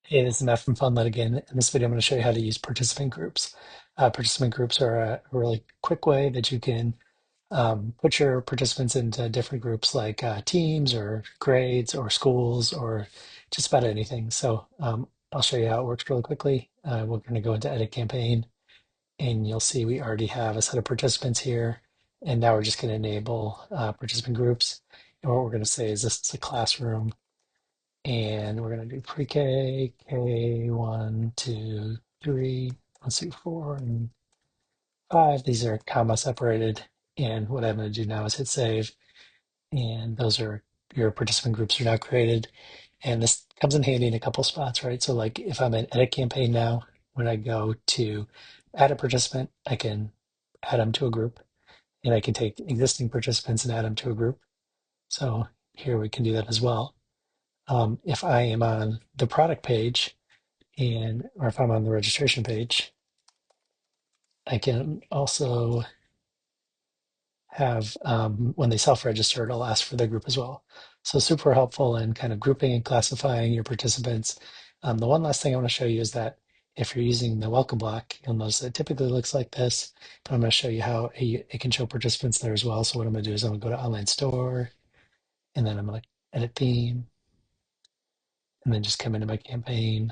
Hey, this is Matt from Fundlet again. In this video, I'm going to show you how to use participant groups. Participant groups are a really quick way that you can put your participants into different groups like teams or grades or schools or just about anything. So I'll show you how it works really quickly. We're going to go into Edit Campaign, and you'll see we already have a set of participants here. And now we're just going to enable participant groups. And what we're going to say is this is a classroom and we're going to do pre-K, K, 1, 2, 3, 1, 2, 4, and 5. These are comma separated. And what I'm going to do now is hit save. And those are your participant groups are now created. And this comes in handy in a couple spots, right? So like if I'm in edit campaign now, when I go to add a participant, I can add them to a group. And I can take existing participants and add them to a group. So here we can do that as well. If I am on the product page, or if I'm on the registration page, I can also have when they self-register, it'll ask for their group as well. So super helpful in kind of grouping and classifying your participants. The one last thing I want to show you is that if you're using the welcome block, you'll notice it typically looks like this, but I'm going to show you how it can show participants there as well. So what I'm going to do is I'm going to go to online store, and then I'm going to edit theme, and then just come into my campaign.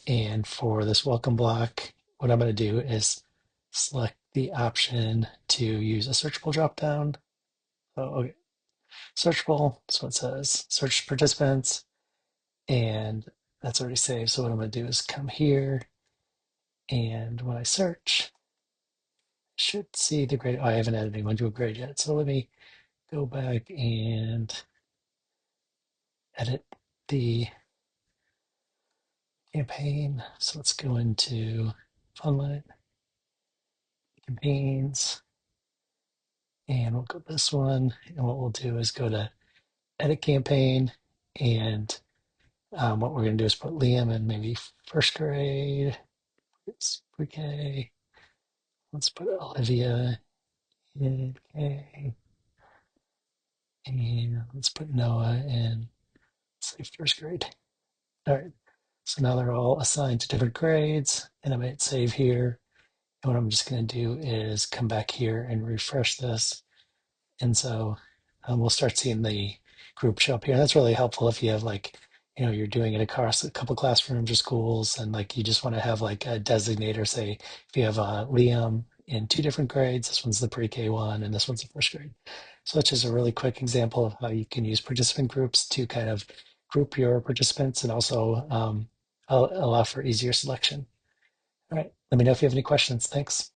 And for this welcome block, what I'm going to do is select the option to use a searchable dropdown. Oh, okay. Searchable. So it says search participants, and that's already saved. So what I'm going to do is come here, and when I search, I should see the grade. Oh, I haven't added anyone to a grade yet. So let me go back and edit the campaign. So let's go into Funlet, campaigns, and we'll go this one. And what we'll do is go to edit campaign, and what we're going to do is put Liam in maybe first grade. It's pre-K. Let's put Olivia in K, and let's put Noah in, say, first grade. All right. So now they're all assigned to different grades, and I'm going to hit save here. And what I'm just going to do is come back here and refresh this. And so we'll start seeing the group show up here. And that's really helpful if you have like, you're doing it across a couple classrooms or schools, and like you just want to have like a designator. Say if you have Liam in two different grades, this one's the pre-K one and this one's the first grade. So that's just a really quick example of how you can use participant groups to kind of group your participants and also allow for easier selection. All right, let me know if you have any questions. Thanks.